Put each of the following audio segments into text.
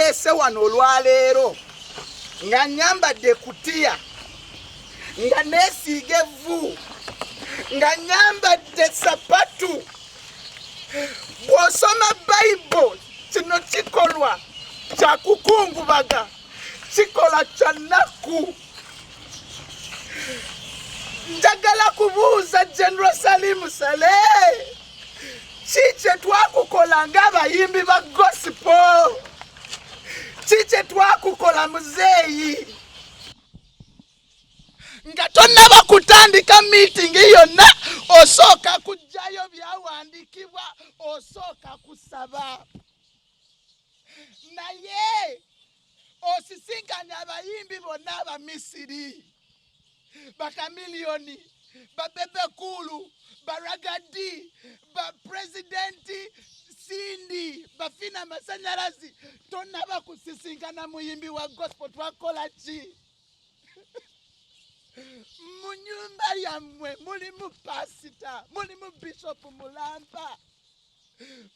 nalese wano olwaleero nga nyambadde kutiya nga nesiige vvu nga nyambadde sapatu. Bw'osoma Bible kino kikolwa kya kukungubaga, kikola kya nnaku. Njagala kubuuza General Salim Saleh, kiki twakukola ng'abayimbi ba gospel? Kiki twakukola muzeeyi? Nga tonnaba kutandika meeting yonna osooka kujjayo byawandiikibwa, osooka kusaba. Naye osisinkanya abayimbi bonna Abamisiri, bakamiliyoni, babebe kulu, baragadi, bapresidenti Sindi, bafina masanyalazi. Tonnaba kusisinkana muyimbi wa gospel. Twakola ki? Munyumba yammwe mulimu pasita, mulimu bishop Mulamba,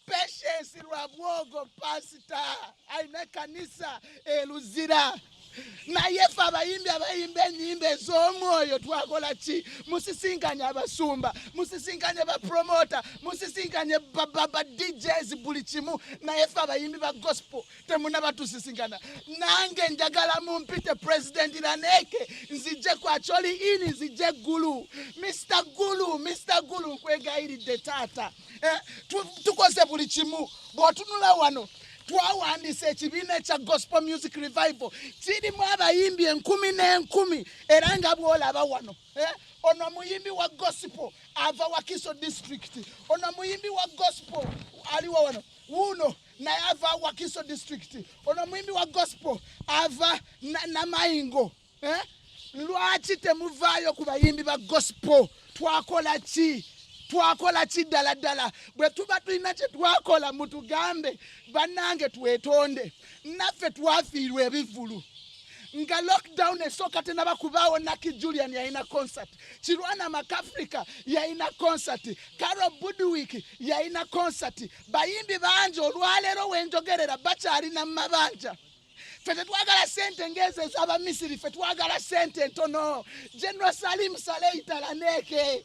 Patience Lwabwogo pasita, aina kanisa Luzira. Naye ffe abayimbi abayimba ennyimba ez'omwoyo twakola ki? Musisinkanye abasumba, musisinkanye bapromota, musisinkanye ba DJs buli kimu. Naye ffe abayimbi ba gospel temunaba tusisinkana. Nange njagala mumpite President Laneke, nzije ku Acholi Inn, nzije Gulu. Mr. Gulu nkwegayiridde taata. Tukoze buli kimu. Bw'otunula wano twawandiisa ekibiina ekya Gospel Music Revival kirimu abayimbi 10,000 era nga bw'olaba wano. Ono muyimbi wa gospel ava Wakiso district. Ono muyimbi wa gospel aliwa wano. Wuno naye ava Wakiso district. Ono muyimbi wa gospel ava Namayingo. Lwaki temuvaayo ku bayimbi ba gospel? Twakola ki? Twakola ki ddala? Bwe tuba tulina kye twakola mutugambe bannange twetonde. Naffe twafiirwa ebivulu. Nga lockdown esooka tenaba kubaawo. Naki Julian yalina concert, Kirwana Makafrika yalina concert, Carol Budwick yalina concert. Bayimbi bangi olwaleero wenjogerera bakyalina mu mabanja. Ffe tetwagala sente ng'ezo ez'Abamisiri, ffe twagala sente ntono. General Salim Saleh italaneke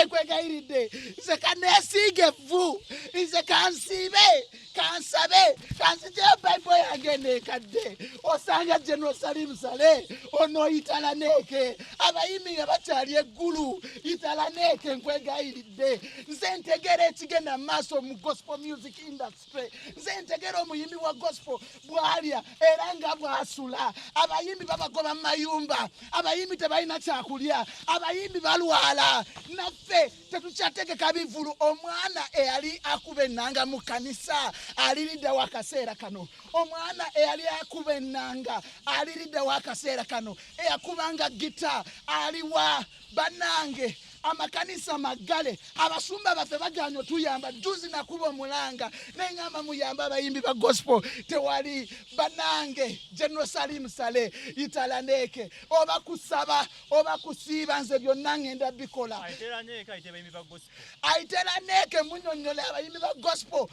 kwegayiridde. Nze kaneesiige vvu, nze kansiibe, kansabe, kanzijeyo Bible yange neekadde. Osanga General Salim Saleh ono italaneke. Abayimbi nga bakyali eggulu, italaneke nkwegayiridde. Nze ntegera ekigenda mu maaso mu gospel music industry. Nze ntegera omuyimbi wa gospel bwalya era nga bwasula. Abayimbi babagoba mu mayumba, abayimbi tebalina kyakulya, abayimbi balwala. Naffe tetukyategeka bivulu. Omwana eyali akuba ennanga mu kanisa aliridde wa kaseera kano. Omwana eyali akuba ennanga aliridde wa kaseera kano. Eyakubanga gita aliwa? Bannange amakanisa magale, abasumba baffe baganya otuyamba. Juzi nakuba omulanga neŋŋamba muyamba abayimbi ba gospel, tewali. Bannange General Salim Saleh italaneke, oba kusaba oba kusiiba, nze byonna ngenda bikola. Aiteraneke munyonyole abayimbi ba gospel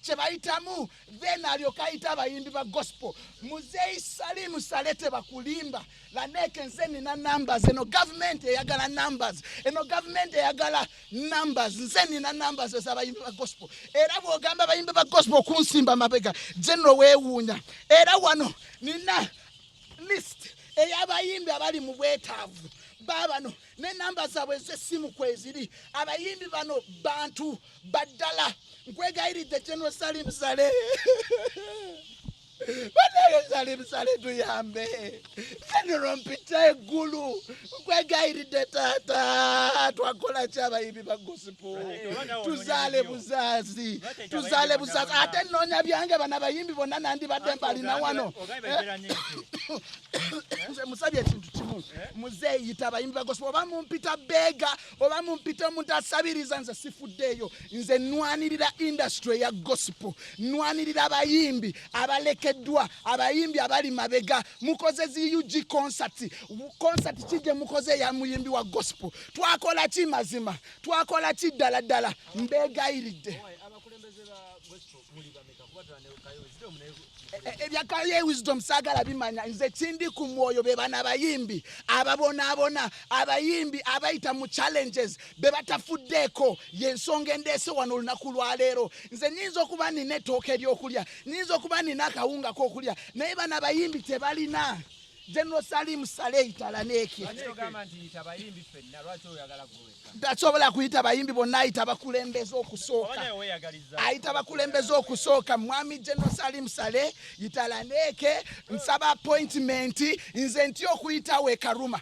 kye bayitamu, then alyoka ayita abayimbi ba gospel. Muzeeyi Salim Saleh tebakulimba. Laneke nze nina numbers. Eno government eyagala numbers. Eno government eyagala numbers. Nze nina numbers ez'abayimbi ba gospel. Era bw'ogamba abayimbi ba gospel kunsimba mabega, General weewuunya. Era wano nina list ey'abayimbi abali mu bwetaavu. Babano ne numbers zaabwe ez'essimu kweziri. Abayimbi bano bantu baddala. Nkwegayiridde General Salim Saleh. Bannange Salim Saleh tuyambe. General mpita eggulu. Nkwegayiridde taata. Twakola ki abayimbi ba gospel? Tuzaale buzazi. Ate nnoonya byange bano abayimbi bonna nandibadde mbalina wano. Nze musabye ekintu kimu. Muzeeyi yita abayimbi ba gospel. Oba mumpita beega, oba mumpita omuntu asabiriza, nze sifuddeeyo. Nze nnwanirira industry ya gospel. Nnwanirira abayimbi abalekeddwa, abayimbi abali mabega. Mukoze ZUG concert kijje mukoze ya muyimbi wa gospel. Twakola ki mazima? Twakola ki ddala? Mbeegayiridde. ebyakaye wisdom sagala bimanya nze kindi ku mwoyo be bana abayimbi ababonaabona abayimbi abayita mu challenges be batafuddeko yensonga endeese wano olunaku lwaleero nze nyinza okuba nina ettooke ery'okulya nyinza okuba nina akawunga k'okulya naye bana abayimbi tebalina General Salim Saleh Italaneke tasobola kuyita bayimbi bonna ayita bakulembeze okusooka ayita bakulembeze okusooka mwami General Salim Saleh Italaneke nsaba appointment nze ntya okuyitawo ekaruma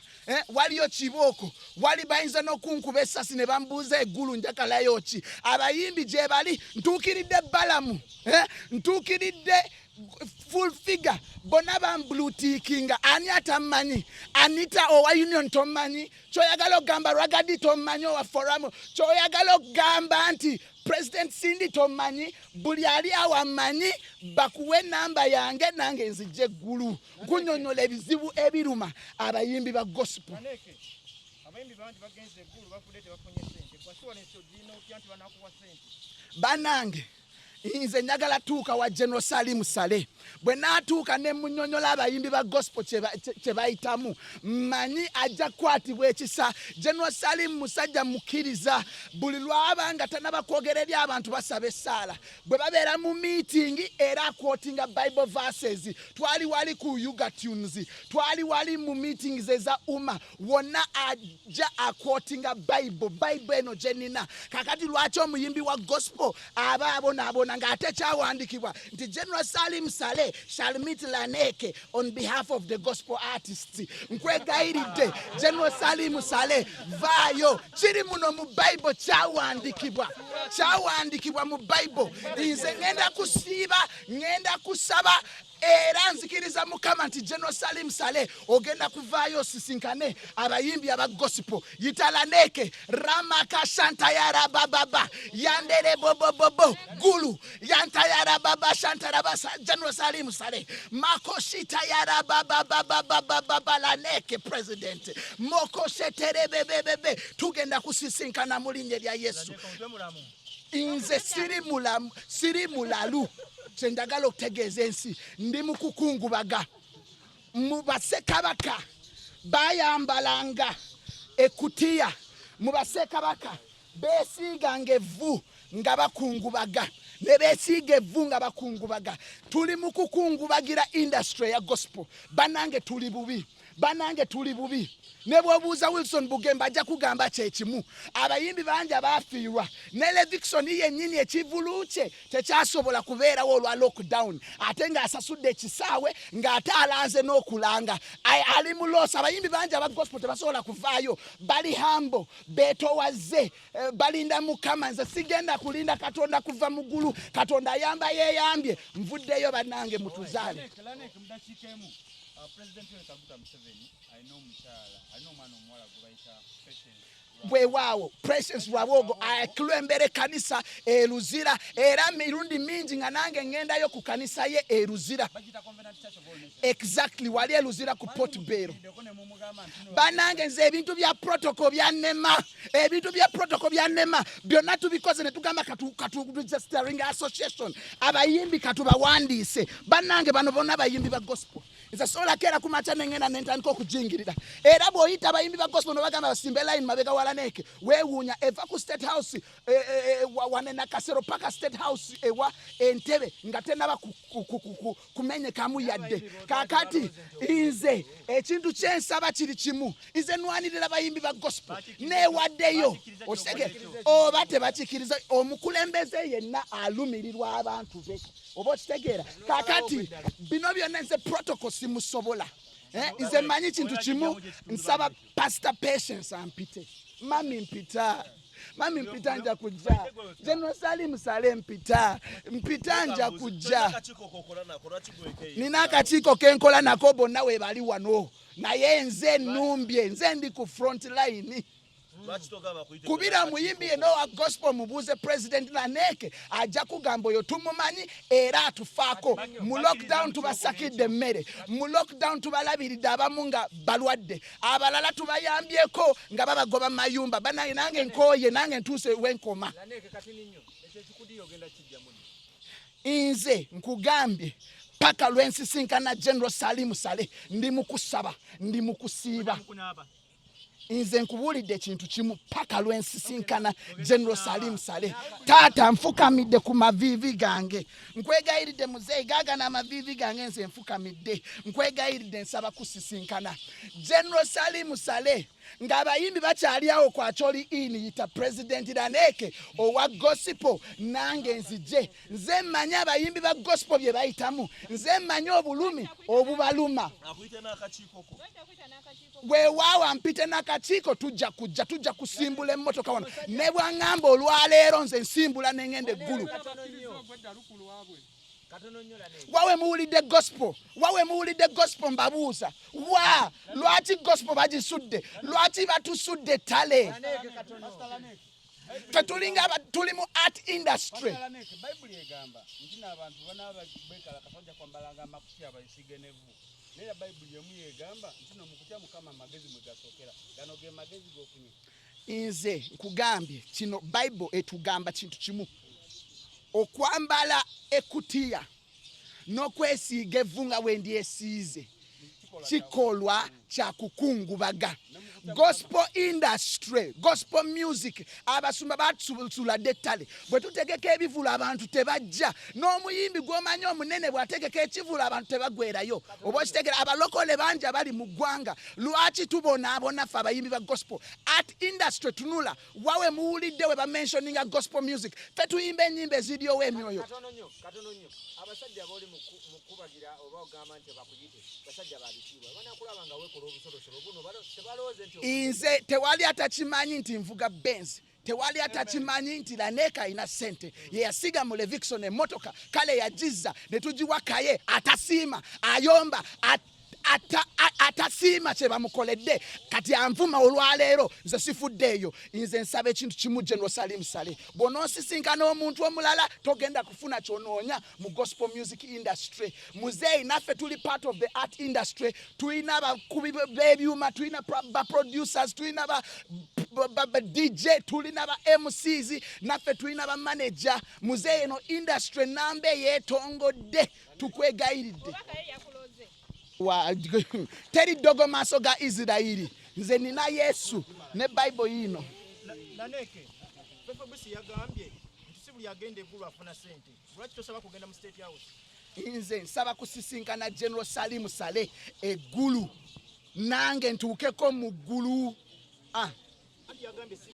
waliyo kibooko wali bayinza n'okunkuba essasi ne bambuuza eggulu njakalayo ki abayimbi gye bali ntuukiridde balamu ntuukiridde full figure bona bambluetikinga ani atamanyi Anita owa Union tomanyi kyoyagala okugamba Ragadi tomanyi owa Forum kyoyagala okugamba nti President Cindy tomanyi buli ali awamanyi bakuwe namba yange nange nzijja eggulu nkunyonyola ebizibu ebiruma abayimbi ba gospel banange nze njagala tuuka wa General Salim Saleh bwe naatuuka ne munyonyola abayimbi ba gospel kye bayitamu manyi ajja kukwatibwa ekisa General Salim musajja mukkiriza buli lwabanga tanaba kwogera eri abantu basaba essaala bwe babeera mu meeting era akwotinga Bible verses twali wali ku Yuga Tunes twali wali mu meetings eza umma wonna ajja akwotinga Bible eno gyenina kakati lwaki omuyimbi wa gospel aba abona ng'ate kyawandikibwa nti General Salim Saleh shall meet Laneke on behalf of the gospel artists nkwegayiridde General Salim Saleh vaayo kiri muno mu Bible kyawandikibwa mu Bible nze ngenda kusiiba ngenda kusaba era nzikiriza Mukama nti General Salim Saleh ogenda kuvaayo osisinkane abayimbi aba gospel Italaneke Ramaka Shantayara Baba Yandere Bobo Gulu Yantayara Baba Shantara General Salim Saleh Makoshita Yara Baba Laneke President Mokoshetere bebe tugenda kusisinkana mu linnya lya Yesu nze siri mulalu kyendagala okutegeeza ensi ndi mu kukungubaga mu bassekabaka bayambalanga ekutiya mu bassekabaka beesiiganga evvu nga bakungubaga ne beesiiga evvu nga bakungubaga tuli mu kukungubagira industry ya gospel banange tuli bubi ne bw'obuuza Wilson Bugemba ajja kugamba kyekimu abayimbi bangi abaafiirwa ne Levikson yennyini ekivulu kye tekyasobola kubeerawo olwa lockdown ate ng'asasudde ekisaawe ng'ate alanze n'okulanga ali mu loosi abayimbi bangi aba gospel tebasobola kuvaayo bali hambo beetowaze balinda Mukama nze sigenda kulinda Katonda kuva mu ggulu Katonda ayamba yeeyambye nvuddeyo bannange mutuzaale President Kaguta Museveni alina omukyala alina omwana omuwala gwe bayita bwewaawo Precious Lwabogo akulembera kanisa Eruzira era mirundi mingi nga nange ngendayo ku kanisa ye Eruzira exactly wali Eruzira ku Port Bell banange nze ebintu bya protocol byannema byonna tubikoze ne tugamba katu registering association abayimbi katubawandiise banange bano bonna abayimbi ba gospel nze sola kera kumacha nengenda nentandika okujingirira era bw'oyita abayimbi ba gospel nobagamba basimbe line mabega walaneke weewuunya eva ku State House wanena Kasero paka State House ewa Entebbe nga tenaba kumenyekamu yadde kakati nze ekintu kyensaba kiri kimu nze nwanirira abayimbi ba gospel neewaddeyo osege oba tebakikiriza omukulembeze yenna alumirirwa abantu be oba okitegeera kakati bino byonna nze protocol simusobola nze manyi kintu kimu nsaba Pastor Patience ampite mami mpita nja kujja General Salim Saleh mpita nja kujja nina akakiiko kenkola nako bonna we bali wano naye nze numbye nze ndi ku front line kubira muyimbi eno wa gospel mubuuze President Laneke ajja kugamba oyo tumumanyi era atufaako mu lockdown tubasakidde mmere mu lockdown tubalabiridde abamu nga balwadde abalala tubayambyeko nga babagoba mayumba banange nange nkooye nange ntuuse wenkoma Inze nkugambye paka lwensisinkana General Salim Saleh ndi mukusaba ndi mukusiiba. Inze nkubuulidde ekintu kimu paka lwensisinkana General Salim Saleh. Taata nfukamidde ku maviivi gange. Nkwegayiridde muzeeyi gaaga n'amaviivi gange nze nfukamidde. Nkwegayiridde nsaba kusisinkana General Salim Saleh ng'abayimbi bakyali awo kwa Choli ini yita President Daneke owa gospel nange nzije. Nze mmanyi abayimbi ba gospel bye bayitamu. Nze mmanyi obulumi obubaluma. Weewaawa mpite n'akakiiko tujja kusimbula emmotoka wano. Ne bw'aŋŋamba olwaleero nze nsimbula n'engenda eggulu. Wawe muwulidde gospel mbabuuza. Lwaki gospel bagisudde? Lwaki batusudde ttale? Tuli mu art industry. Bayibuli egamba nti n'abantu banaaba beekala kasajja kwambalanga amakutya abayisige nevu. Naye Bayibuli emu yegamba nti n'omukutya Mukama amagezi mwe gasookera. Gano ge magezi g'ofunye. Nze nkugambye kino Bible etugamba kintu kimu. Okwambala ekutiya n'okwesiiga evvu nga wendyesiize kikolwa kya kukungubaga. Gospel industry, gospel music, abasumba batusuladde ettale. Bwe tutegeka ebivulo abantu tebajja. N'omuyimbi gw'omanyi omunene bw'ategeka ekivulo abantu tebagwerayo. Oba okitegera abalokole bangi abali mu ggwanga. Lwaki tubonaabona ffe abayimbi ba gospel? Art industry tunula. Wawe muwulidde we bamentioninga gospel music. Ffe tuyimba ennyimba eziryowo emyoyo. Katono nnyo. Abasajja abali mu kubagira oba ogamba nti bakuyite. Basajja babitiibwa. Banakulaba nga weekola obusolosolo buno tebalowooze nti Inze tewali atakimanyi nti nvuga Benz. Tewali atakimanyi nti Laneka alina ssente. Ye yasiga mu Levikson emmotoka kale yagiza ne tugiwakaye atasiima ayomba atasiima kye bamukoledde kati anvuma olwaleero nze sifuddeeyo. Nze nsaba ekintu kimu General Salim Saleh. Bw'onoosisinkana omuntu omulala togenda kufuna kyonoonya mu gospel music industry. Muzeeyi naffe tuli part of the art industry. Tulina abakubi b'ebyuma, tulina ba producers, tulina ba DJ, tulina ba MCs, naffe tulina ba manager. Muzeeyi eno industry nambe yeetongodde tukwegayiridde. Teri dogo maaso ga Isirayiri. Nze nina Yesu ne Bible yino. Laneke Pepe Busi yagambye nti si buli agenda eggulu afuna ssente. Lwaki tosaba kugenda mu State House? Nze nsaba kusisinkana General Salim Saleh eggulu nange ntuukeko mu ggulu. Yagambye